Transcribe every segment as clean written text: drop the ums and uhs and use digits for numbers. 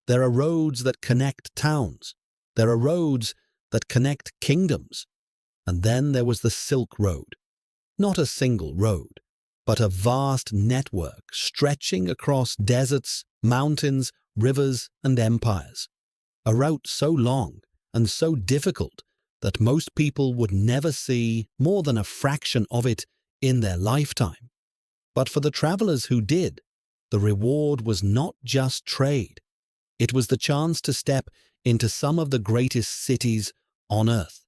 There are roads that connect towns. There are roads that connect kingdoms. And then there was the Silk Road. Not a single road, but a vast network stretching across deserts, mountains, rivers, and empires. A route so long and so difficult that most people would never see more than a fraction of it in their lifetime. But for the travelers who did, the reward was not just trade. It was the chance to step into some of the greatest cities on earth.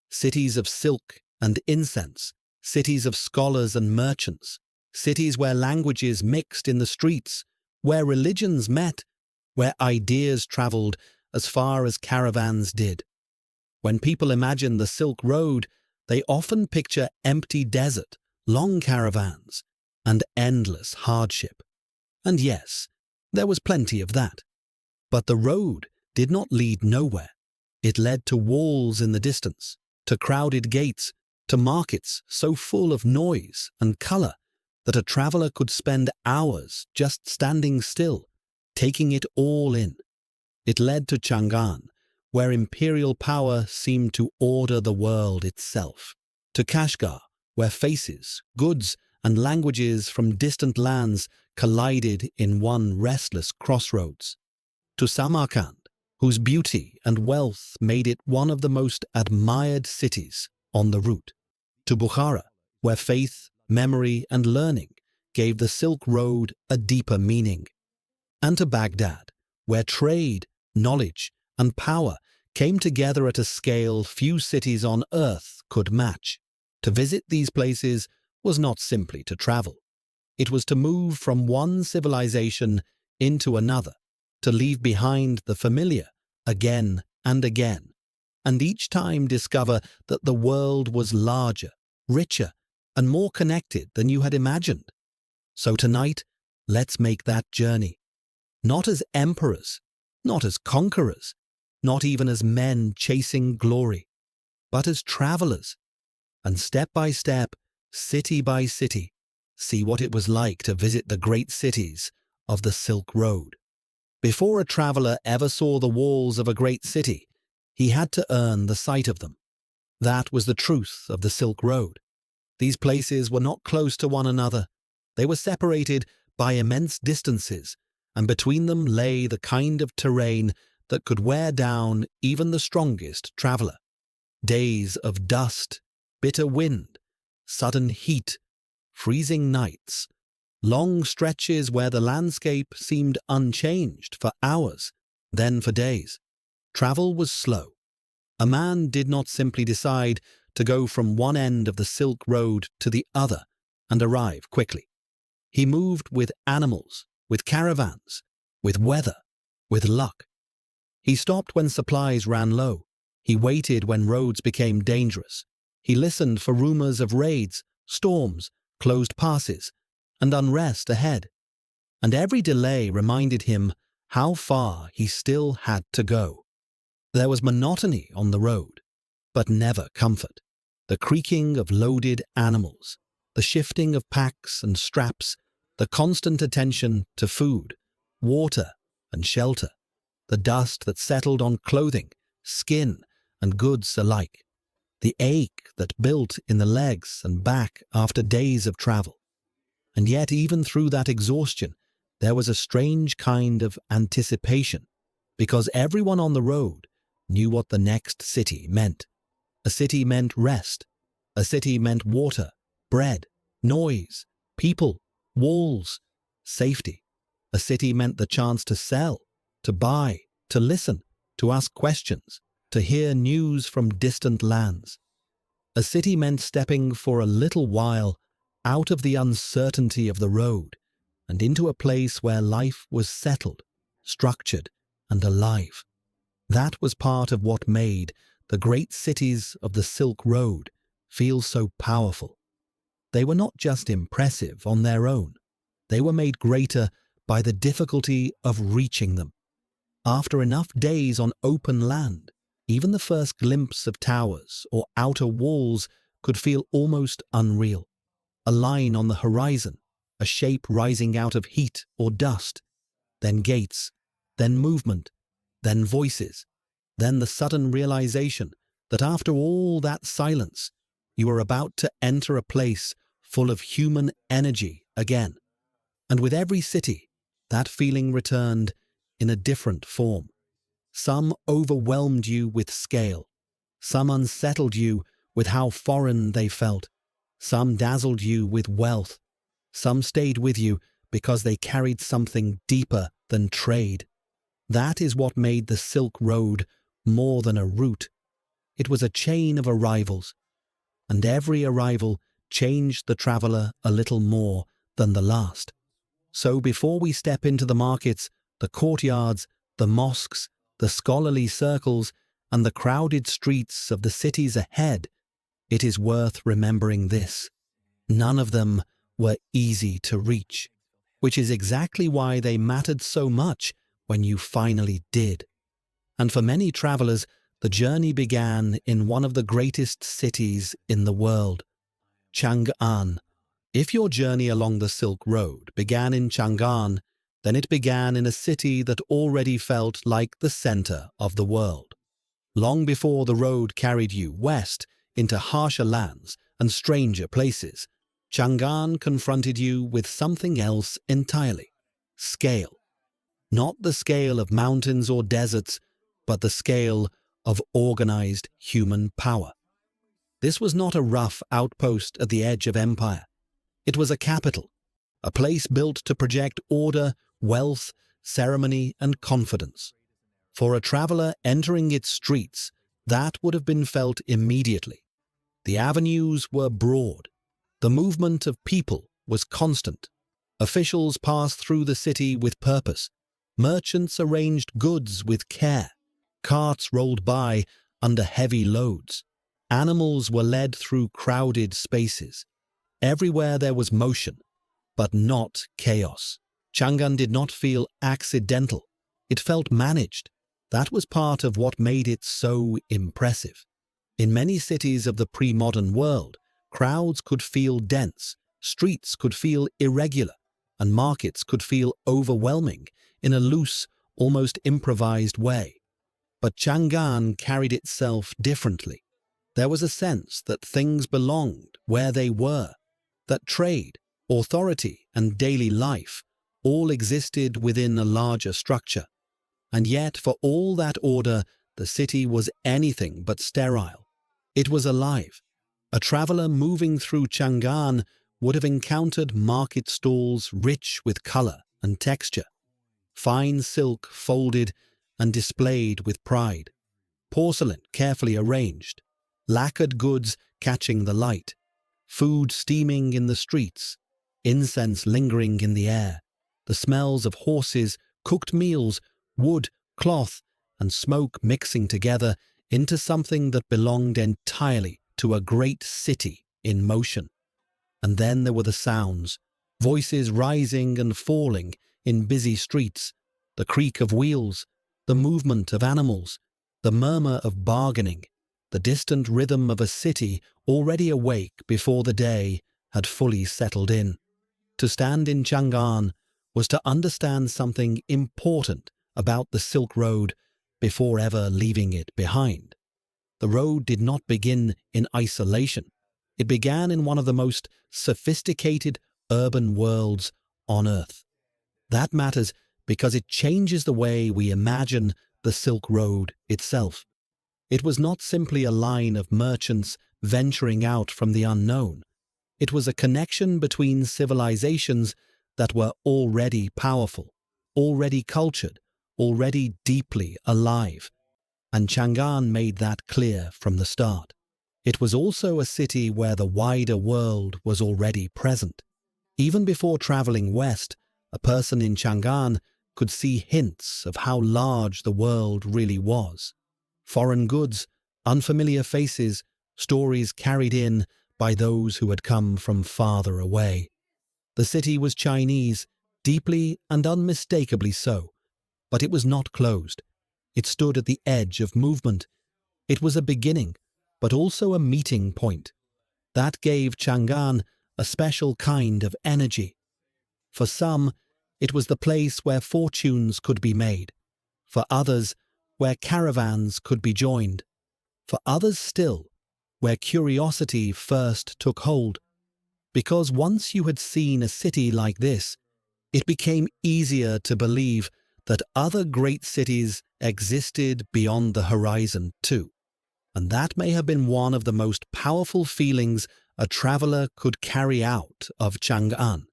Cities of silk and incense, cities of scholars and merchants, cities where languages mixed in the streets, where religions met, where ideas traveled as far as caravans did. When people imagine the Silk Road, they often picture empty desert, long caravans, and endless hardship. And yes, there was plenty of that. But the road did not lead nowhere. It led to walls in the distance, to crowded gates, to markets so full of noise and color that a traveler could spend hours just standing still, taking it all in. It led to Chang'an, where imperial power seemed to order the world itself, to Kashgar, where faces, goods, and languages from distant lands collided in one restless crossroads, to Samarkand, whose beauty and wealth made it one of the most admired cities on the route, to Bukhara, where faith, memory, and learning gave the Silk Road a deeper meaning, and to Baghdad, where trade, knowledge, and power came together at a scale few cities on earth could match. To visit these places was not simply to travel. It was to move from one civilization into another, to leave behind the familiar again and again, and each time discover that the world was larger, richer, and more connected than you had imagined. So tonight, let's make that journey. Not as emperors, not as conquerors, not even as men chasing glory, but as travelers. And step by step, city by city, see what it was like to visit the great cities of the Silk Road. Before a traveler ever saw the walls of a great city, he had to earn the sight of them. That was the truth of the Silk Road. These places were not close to one another. They were separated by immense distances, and between them lay the kind of terrain that could wear down even the strongest traveler. Days of dust, bitter wind, sudden heat, freezing nights, long stretches where the landscape seemed unchanged for hours, then for days. Travel was slow. A man did not simply decide to go from one end of the Silk Road to the other and arrive quickly. He moved with animals, with caravans, with weather, with luck. He stopped when supplies ran low. He waited when roads became dangerous. He listened for rumors of raids, storms, closed passes, and unrest ahead. And every delay reminded him how far he still had to go. There was monotony on the road, but never comfort. The creaking of loaded animals, the shifting of packs and straps, the constant attention to food, water, and shelter, the dust that settled on clothing, skin, and goods alike, the ache that built in the legs and back after days of travel. And yet, even through that exhaustion, there was a strange kind of anticipation, because everyone on the road knew what the next city meant. A city meant rest. A city meant water, bread, noise, people, walls, safety. A city meant the chance to sell, to buy, to listen, to ask questions, to hear news from distant lands. A city meant stepping for a little while out of the uncertainty of the road and into a place where life was settled, structured, and alive. That was part of what made the great cities of the Silk Road feel so powerful. They were not just impressive on their own. They were made greater by the difficulty of reaching them. After enough days on open land, even the first glimpse of towers or outer walls could feel almost unreal. A line on the horizon, a shape rising out of heat or dust, then gates, then movement, then voices, then the sudden realization that after all that silence, you were about to enter a place full of human energy again. And with every city, that feeling returned in a different form. Some overwhelmed you with scale. Some unsettled you with how foreign they felt. Some dazzled you with wealth. Some stayed with you because they carried something deeper than trade. That is what made the Silk Road more than a route. It was a chain of arrivals, and every arrival changed the traveler a little more than the last. So before we step into the markets, the courtyards, the mosques, the scholarly circles, and the crowded streets of the cities ahead, it is worth remembering this. None of them were easy to reach, which is exactly why they mattered so much when you finally did. And for many travelers, the journey began in one of the greatest cities in the world, Chang'an. If your journey along the Silk Road began in Chang'an, then it began in a city that already felt like the center of the world. Long before the road carried you west into harsher lands and stranger places, Chang'an confronted you with something else entirely: scale. Not the scale of mountains or deserts, but the scale of organized human power. This was not a rough outpost at the edge of empire. It was a capital, a place built to project order, wealth, ceremony, and confidence. For a traveler entering its streets, that would have been felt immediately. The avenues were broad. The movement of people was constant. Officials passed through the city with purpose. Merchants arranged goods with care. Carts rolled by under heavy loads. Animals were led through crowded spaces. Everywhere there was motion, but not chaos. Chang'an did not feel accidental. It felt managed. That was part of what made it so impressive. In many cities of the pre-modern world, crowds could feel dense, streets could feel irregular, and markets could feel overwhelming in a loose, almost improvised way. But Chang'an carried itself differently. There was a sense that things belonged where they were, that trade, authority, and daily life all existed within a larger structure. And yet, for all that order, the city was anything but sterile. It was alive. A traveler moving through Chang'an would have encountered market stalls rich with color and texture, fine silk folded and displayed with pride, porcelain carefully arranged, lacquered goods catching the light, food steaming in the streets, incense lingering in the air, the smells of horses, cooked meals, wood, cloth, and smoke mixing together into something that belonged entirely to a great city in motion. And then there were the sounds, voices rising and falling in busy streets, the creak of wheels, the movement of animals, the murmur of bargaining, the distant rhythm of a city already awake before the day had fully settled in. To stand in Chang'an was to understand something important about the Silk Road before ever leaving it behind. The road did not begin in isolation. It began in one of the most sophisticated urban worlds on Earth. That matters because it changes the way we imagine the Silk Road itself. It was not simply a line of merchants venturing out from the unknown. It was a connection between civilizations that were already powerful, already cultured, already deeply alive. And Chang'an made that clear from the start. It was also a city where the wider world was already present. Even before traveling west, a person in Chang'an could see hints of how large the world really was. Foreign goods, unfamiliar faces, stories carried in by those who had come from farther away. The city was Chinese, deeply and unmistakably so, but it was not closed. It stood at the edge of movement. It was a beginning, but also a meeting point. That gave Chang'an a special kind of energy. For some, it was the place where fortunes could be made. for others where caravans could be joined, for others still where curiosity first took hold. Because once you had seen a city like this, it became easier to believe that other great cities existed beyond the horizon too. And that may have been one of the most powerful feelings a traveler could carry out of Chang'an.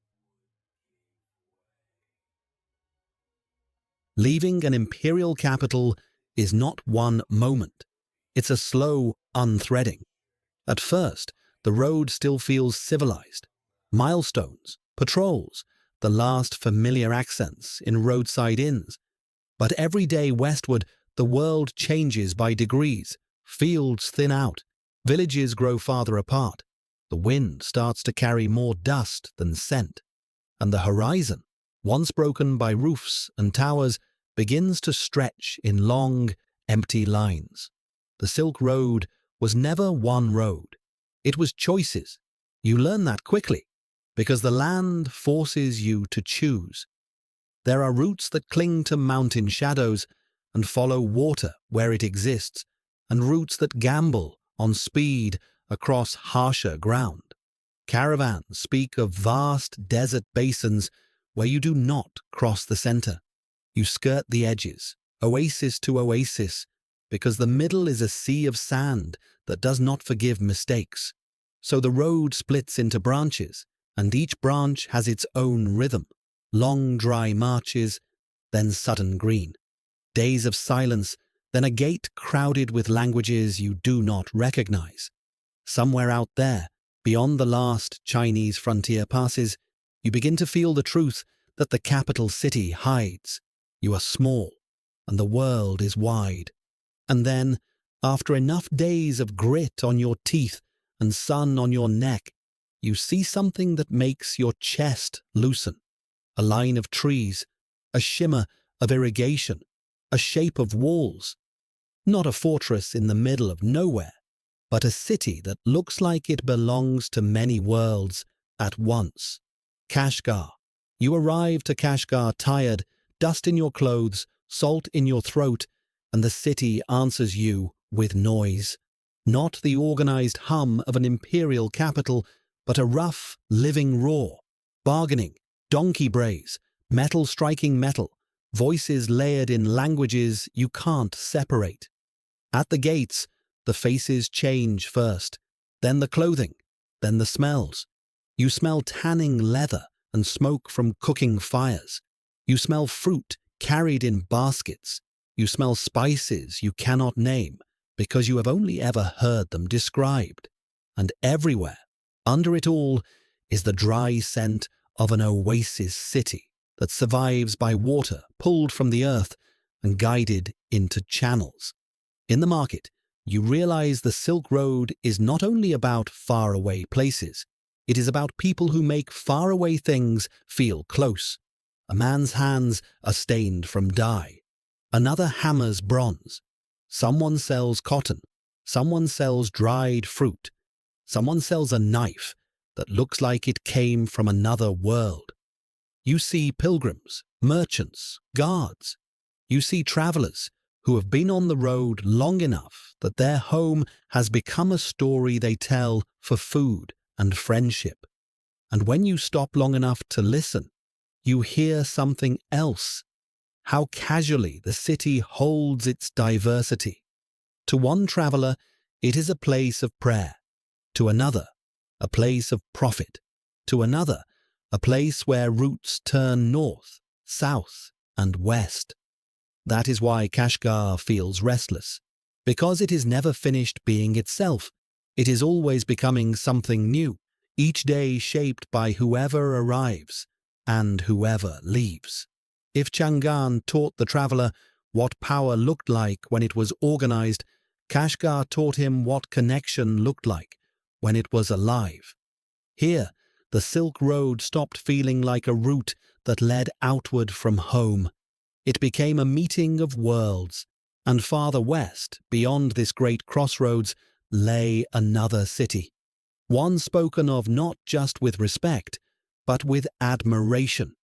Leaving an imperial capital is not one moment. It's a slow unthreading. At first, the road still feels civilized. Milestones, patrols, the last familiar accents in roadside inns. But every day westward, the world changes by degrees. Fields thin out. Villages grow farther apart. The wind starts to carry more dust than scent. And the horizon, once broken by roofs and towers, begins to stretch in long, empty lines. The Silk Road was never one road. It was choices. You learn that quickly, because the land forces you to choose. There are routes that cling to mountain shadows and follow water where it exists, and routes that gamble on speed across harsher ground. Caravans speak of vast desert basins where you do not cross the center. You skirt the edges, oasis to oasis, because the middle is a sea of sand that does not forgive mistakes. So the road splits into branches, and each branch has its own rhythm. Long dry marches, then sudden green. Days of silence, then a gate crowded with languages you do not recognize. Somewhere out there, beyond the last Chinese frontier passes, you begin to feel the truth that the capital city hides. You are small, and the world is wide. And then, after enough days of grit on your teeth and sun on your neck, you see something that makes your chest loosen. A line of trees, a shimmer of irrigation, a shape of walls. Not a fortress in the middle of nowhere, but a city that looks like it belongs to many worlds at once. Kashgar. You arrive to Kashgar tired, dust in your clothes, salt in your throat, and the city answers you with noise. Not the organized hum of an imperial capital, but a rough, living roar. Bargaining, donkey brays, metal striking metal, voices layered in languages you can't separate. At the gates, the faces change first, then the clothing, then the smells. You smell tanning leather and smoke from cooking fires. You smell fruit carried in baskets. You smell spices you cannot name because you have only ever heard them described. And everywhere, under it all, is the dry scent of an oasis city that survives by water pulled from the earth and guided into channels. In the market, you realize the Silk Road is not only about faraway places, it is about people who make faraway things feel close. A man's hands are stained from dye. Another hammers bronze. Someone sells cotton. Someone sells dried fruit. Someone sells a knife that looks like it came from another world. You see pilgrims, merchants, guards. You see travelers who have been on the road long enough that their home has become a story they tell for food and friendship. And when you stop long enough to listen, you hear something else. How casually the city holds its diversity. To one traveler, it is a place of prayer. To another, a place of profit. To another, a place where routes turn north, south, and west. That is why Kashgar feels restless, because it is never finished being itself. It is always becoming something new, each day shaped by whoever arrives and whoever leaves. If Chang'an taught the traveler what power looked like when it was organized, Kashgar taught him what connection looked like when it was alive. Here, the Silk Road stopped feeling like a route that led outward from home. It became a meeting of worlds, and farther west, beyond this great crossroads, lay another city. One spoken of not just with respect, but with admiration.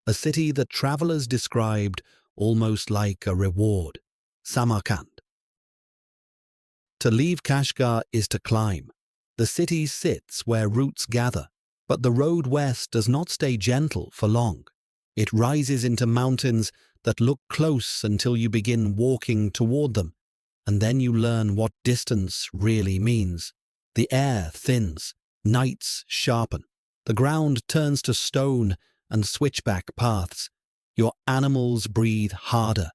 A city that travelers described almost like a reward. Samarkand. To leave Kashgar is to climb. The city sits where roots gather, but the road west does not stay gentle for long. It rises into mountains that look close until you begin walking toward them, and then you learn what distance really means. The air thins, nights sharpen, the ground turns to stone and switchback paths. Your animals breathe harder,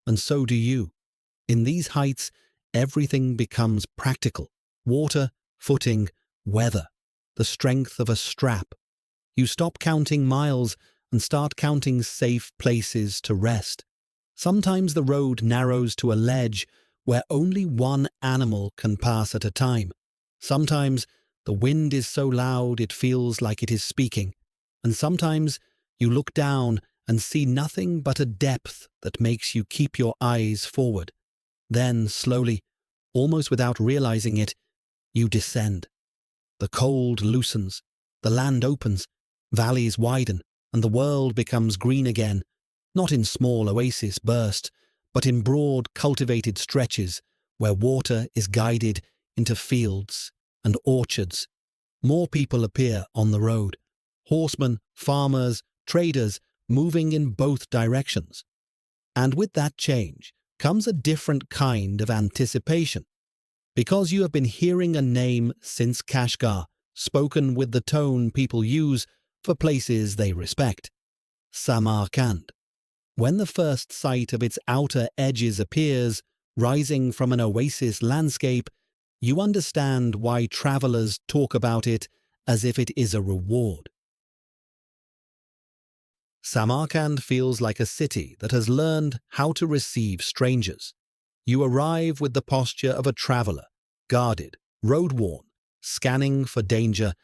and so do you. In these heights, everything becomes practical: water, footing, weather, the strength of a strap. You stop counting miles and start counting safe places to rest. Sometimes the road narrows to a ledge where only one animal can pass at a time. Sometimes the wind is so loud it feels like it is speaking, and sometimes you look down and see nothing but a depth that makes you keep your eyes forward. Then, slowly, almost without realizing it, you descend. The cold loosens, the land opens, valleys widen, and the world becomes green again, not in small oasis bursts, but in broad cultivated stretches where water is guided into fields and orchards. More people appear on the road: horsemen, farmers, traders, moving in both directions. And with that change comes a different kind of anticipation. Because you have been hearing a name since Kashgar, spoken with the tone people use for places they respect: Samarkand. When the first sight of its outer edges appears, rising from an oasis landscape, you understand why travelers talk about it as if it is a reward. Samarkand feels like a city that has learned how to receive strangers. You arrive with the posture of a traveler, guarded, road-worn, scanning for danger,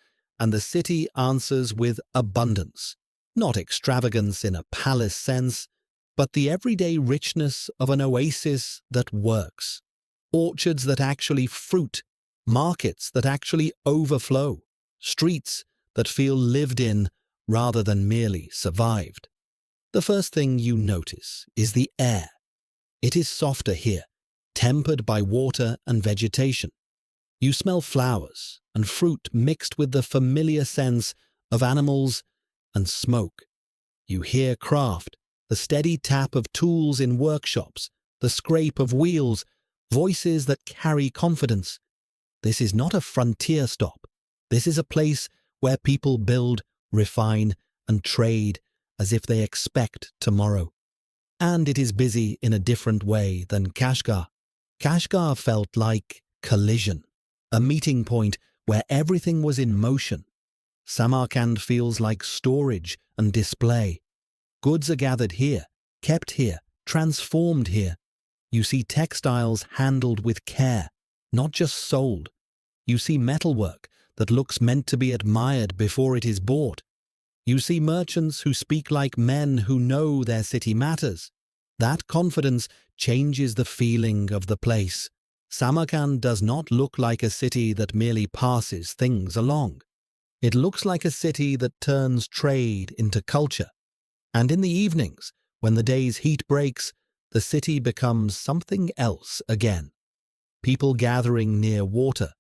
and the city answers with abundance. Not extravagance in a palace sense, but the everyday richness of an oasis that works. Orchards that actually fruit, markets that actually overflow, streets that feel lived in rather than merely survived. The first thing you notice is the air. It is softer here, tempered by water and vegetation. You smell flowers and fruit mixed with the familiar sense of animals and smoke. You hear craft, the steady tap of tools in workshops, the scrape of wheels, voices that carry confidence. This is not a frontier stop. This is a place where people build, refine, and trade as if they expect tomorrow. And it is busy in a different way than Kashgar. Kashgar felt like collision, a meeting point where everything was in motion. Samarkand feels like storage and display. Goods are gathered here, kept here, transformed here. You see textiles handled with care, not just sold. You see metalwork that looks meant to be admired before it is bought. You see merchants who speak like men who know their city matters. That confidence changes the feeling of the place. Samarkand does not look like a city that merely passes things along. It looks like a city that turns trade into culture. And in the evenings, when the day's heat breaks, the city becomes something else again. People gathering near water,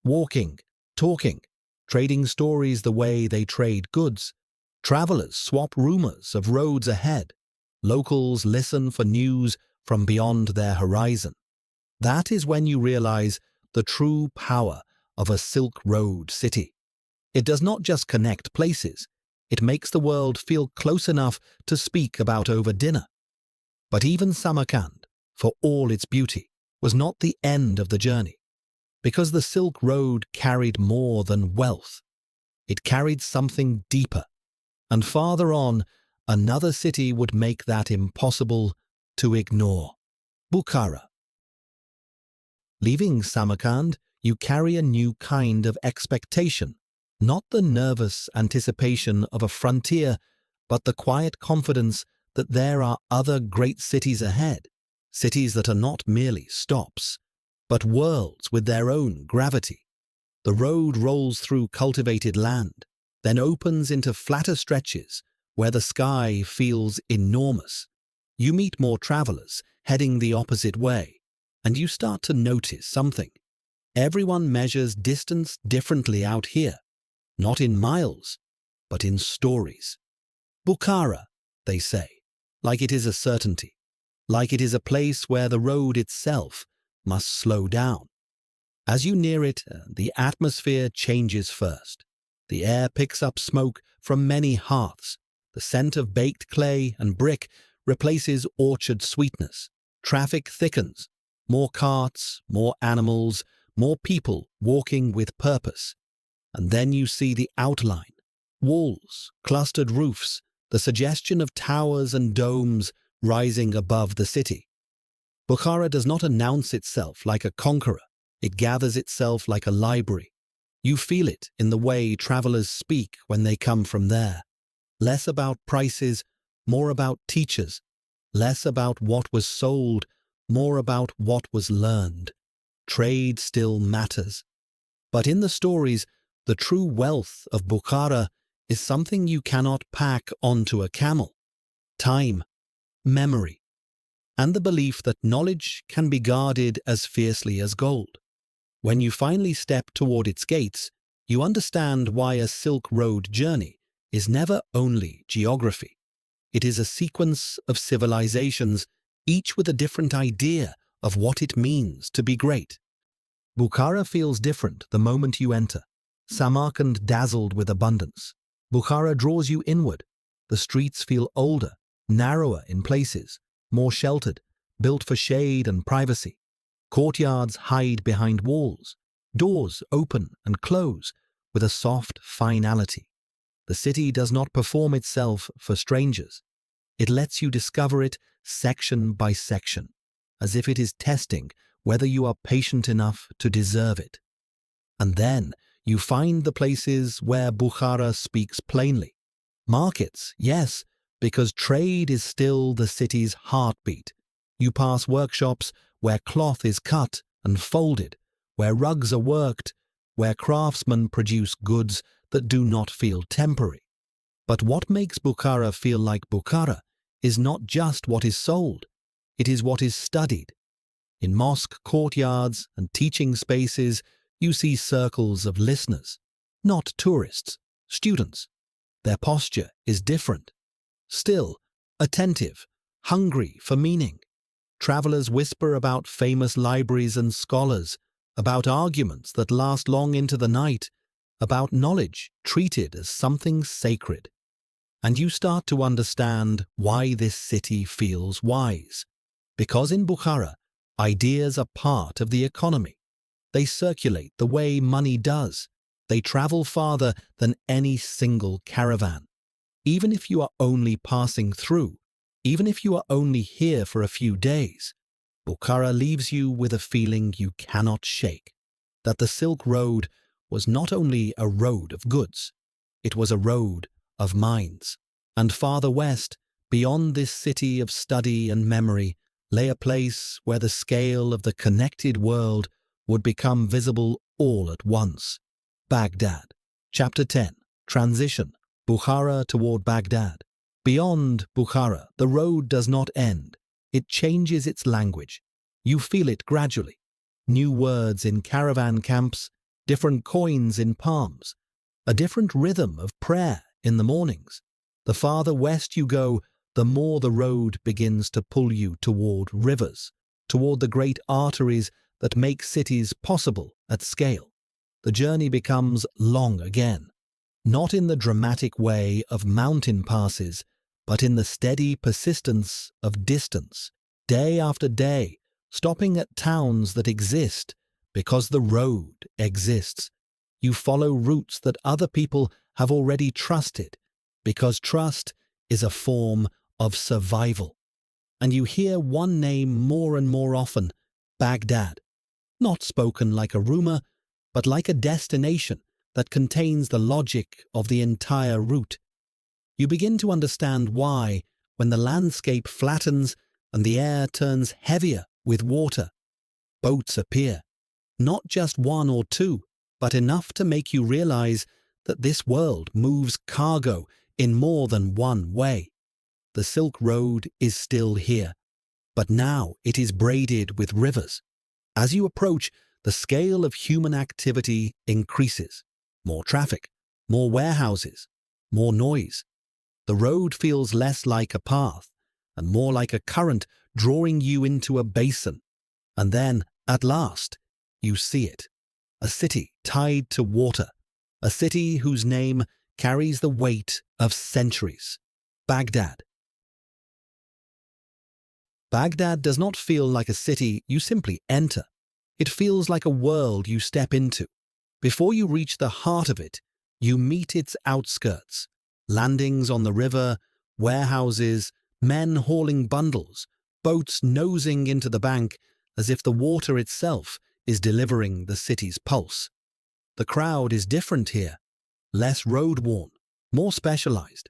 walking, talking, trading stories the way they trade goods. Travelers swap rumors of roads ahead. Locals listen for news from beyond their horizon. That is when you realize the true power of a Silk Road city. It does not just connect places, it makes the world feel close enough to speak about over dinner. But even Samarkand, for all its beauty, was not the end of the journey. Because the Silk Road carried more than wealth. It carried something deeper. And farther on, another city would make that impossible to ignore: Bukhara. Leaving Samarkand, you carry a new kind of expectation, not the nervous anticipation of a frontier, but the quiet confidence that there are other great cities ahead, cities that are not merely stops, but worlds with their own gravity. The road rolls through cultivated land, then opens into flatter stretches where the sky feels enormous. You meet more travelers heading the opposite way, and you start to notice something. Everyone measures distance differently out here, not in miles, but in stories. Bukhara, they say, like it is a certainty, like it is a place where the road itself must slow down. As you near it, the atmosphere changes first. The air picks up smoke from many hearths. The scent of baked clay and brick replaces orchard sweetness. Traffic thickens. More carts, more animals, more people walking with purpose. And then you see the outline. Walls, clustered roofs, the suggestion of towers and domes rising above the city. Bukhara does not announce itself like a conqueror. It gathers itself like a library. You feel it in the way travelers speak when they come from there. Less about prices, more about teachers. Less about what was sold, more about what was learned. Trade still matters. But in the stories, the true wealth of Bukhara is something you cannot pack onto a camel. Time, memory, and the belief that knowledge can be guarded as fiercely as gold. When you finally step toward its gates, you understand why a Silk Road journey is never only geography. It is a sequence of civilizations, each with a different idea of what it means to be great. Bukhara feels different the moment you enter. Samarkand dazzled with abundance. Bukhara draws you inward. The streets feel older, narrower in places, more sheltered, built for shade and privacy. Courtyards hide behind walls. Doors open and close with a soft finality. The city does not perform itself for strangers. It lets you discover it section by section, as if it is testing whether you are patient enough to deserve it. And then you find the places where Bukhara speaks plainly. Markets, yes, because trade is still the city's heartbeat. You pass workshops where cloth is cut and folded, where rugs are worked, where craftsmen produce goods that do not feel temporary. But what makes Bukhara feel like Bukhara is not just what is sold, it is what is studied. In mosque courtyards and teaching spaces, you see circles of listeners, not tourists, students. Their posture is different. Still, attentive, hungry for meaning. Travelers whisper about famous libraries and scholars, about arguments that last long into the night, about knowledge treated as something sacred. And you start to understand why this city feels wise. Because in Bukhara, ideas are part of the economy. They circulate the way money does. They travel farther than any single caravan. Even if you are only passing through, even if you are only here for a few days, Bukhara leaves you with a feeling you cannot shake, that the Silk Road was not only a road of goods, it was a road of minds. And farther west, beyond this city of study and memory, lay a place where the scale of the connected world would become visible all at once. Baghdad. Chapter 10. Transition. Bukhara toward Baghdad. Beyond Bukhara, the road does not end. It changes its language. You feel it gradually. New words in caravan camps, different coins in palms, a different rhythm of prayer in the mornings. The farther west you go, the more the road begins to pull you toward rivers, toward the great arteries that make cities possible at scale. The journey becomes long again, not in the dramatic way of mountain passes, but in the steady persistence of distance, day after day, stopping at towns that exist because the road exists. You follow routes that other people have already trusted, because trust is a form of survival. And you hear one name more and more often, Baghdad, not spoken like a rumor, but like a destination that contains the logic of the entire route. You begin to understand why, when the landscape flattens and the air turns heavier with water, boats appear. Not just one or two, but enough to make you realize that this world moves cargo in more than one way. the Silk Road is still here, but now it is braided with rivers. As you approach, the scale of human activity increases. More traffic, more warehouses, more noise. The road feels less like a path and more like a current drawing you into a basin. And then, at last, you see it. A city tied to water. A city whose name carries the weight of centuries. Baghdad. Baghdad does not feel like a city you simply enter. It feels like a world you step into. Before you reach the heart of it, you meet its outskirts. Landings on the river, warehouses, men hauling bundles, boats nosing into the bank as if the water itself is delivering the city's pulse. The crowd is different here, less road-worn, more specialized.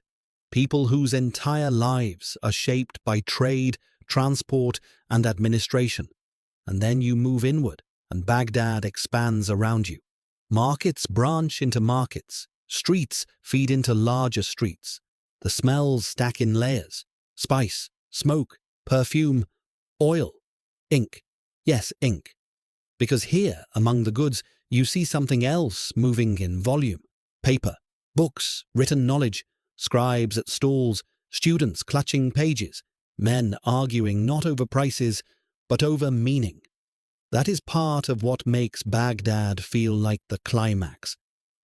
People whose entire lives are shaped by trade, transport, and administration. And then you move inward, and Baghdad expands around you. Markets branch into markets. Streets feed into larger streets. The smells stack in layers. Spice, smoke, perfume, oil, ink. Yes, ink. Because here, among the goods, you see something else moving in volume. Paper, books, written knowledge, scribes at stalls, students clutching pages, men arguing not over prices, but over meaning. That is part of what makes Baghdad feel like the climax.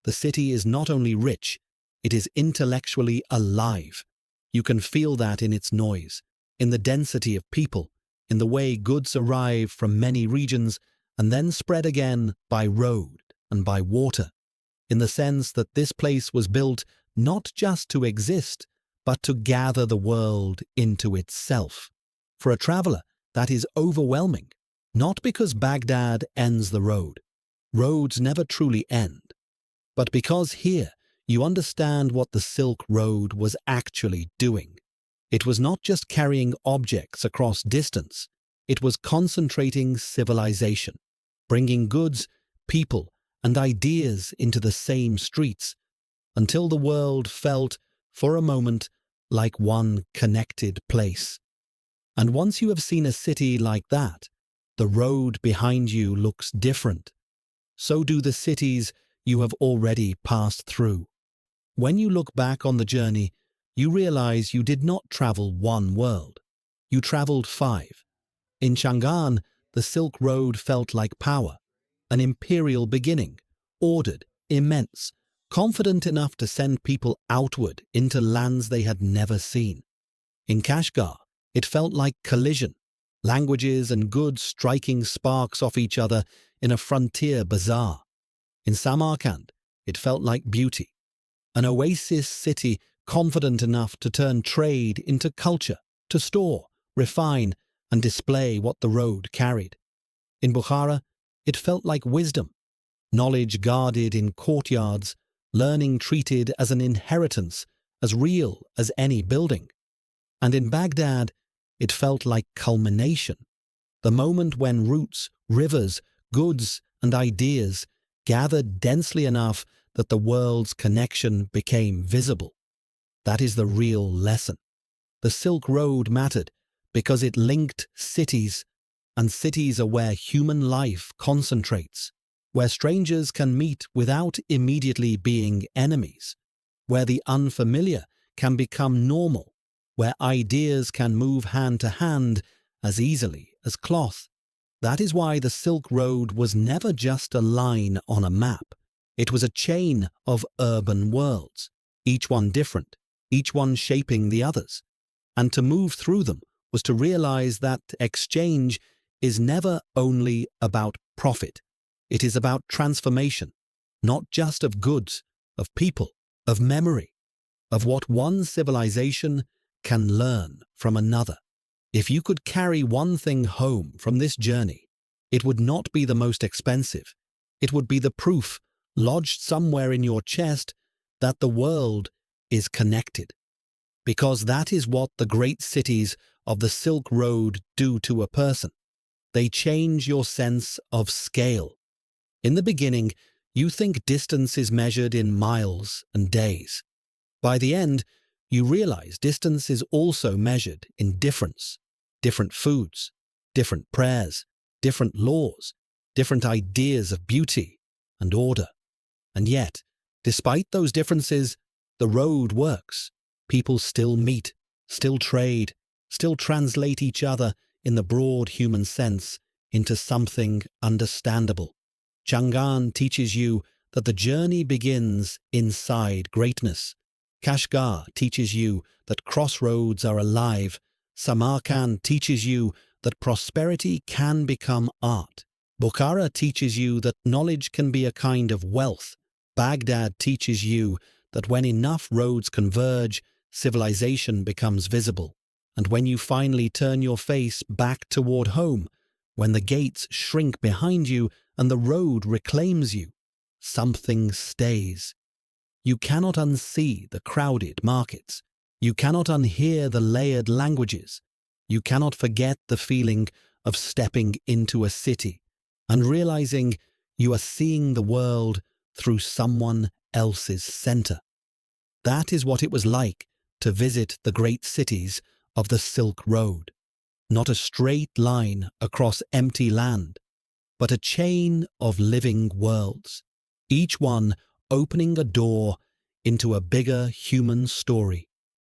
The city is not only rich, it is intellectually alive. You can feel that in its noise, in the density of people, in the way goods arrive from many regions and then spread again by road and by water, in the sense that this place was built not just to exist, but to gather the world into itself. For a traveler, that is overwhelming, not because Baghdad ends the road. Roads never truly end. But because here you understand what the Silk Road was actually doing. It was not just carrying objects across distance, it was concentrating civilization, bringing goods, people, and ideas into the same streets, until the world felt, for a moment, like one connected place. And once you have seen a city like that, the road behind you looks different. So do the cities you have already passed through. When you look back on the journey, you realize you did not travel one world. You traveled 5. In Chang'an, the Silk Road felt like power, an imperial beginning, ordered, immense, confident enough to send people outward into lands they had never seen. In Kashgar, it felt like collision, languages and goods striking sparks off each other in a frontier bazaar. In Samarkand, it felt like beauty, an oasis city confident enough to turn trade into culture, to store, refine, and display what the road carried. In Bukhara, it felt like wisdom, knowledge guarded in courtyards, learning treated as an inheritance, as real as any building. And in Baghdad, it felt like culmination, the moment when roots, rivers, goods, and ideas gathered densely enough that the world's connection became visible. That is the real lesson. The Silk Road mattered because it linked cities, and cities are where human life concentrates, where strangers can meet without immediately being enemies, where the unfamiliar can become normal, where ideas can move hand to hand as easily as cloth. That is why the Silk Road was never just a line on a map. It was a chain of urban worlds, each one different, each one shaping the others. And to move through them was to realize that exchange is never only about profit. It is about transformation, not just of goods, of people, of memory, of what one civilization can learn from another. If you could carry one thing home from this journey, it would not be the most expensive. It would be the proof, lodged somewhere in your chest, that the world is connected. Because that is what the great cities of the Silk Road do to a person. They change your sense of scale. In the beginning, you think distance is measured in miles and days. By the end, you realize distance is also measured in difference, different foods, different prayers, different laws, different ideas of beauty and order. And yet, despite those differences, the road works. People still meet, still trade, still translate each other in the broad human sense into something understandable. Chang'an teaches you that the journey begins inside greatness. Kashgar teaches you that crossroads are alive. Samarkand teaches you that prosperity can become art. Bukhara teaches you that knowledge can be a kind of wealth. Baghdad teaches you that when enough roads converge, civilization becomes visible. And when you finally turn your face back toward home, when the gates shrink behind you and the road reclaims you, something stays. You cannot unsee the crowded markets. You cannot unhear the layered languages. You cannot forget the feeling of stepping into a city and realizing you are seeing the world through someone else's center. That is what it was like to visit the great cities of the Silk Road. Not a straight line across empty land, but a chain of living worlds, each one opening a door into a bigger human story.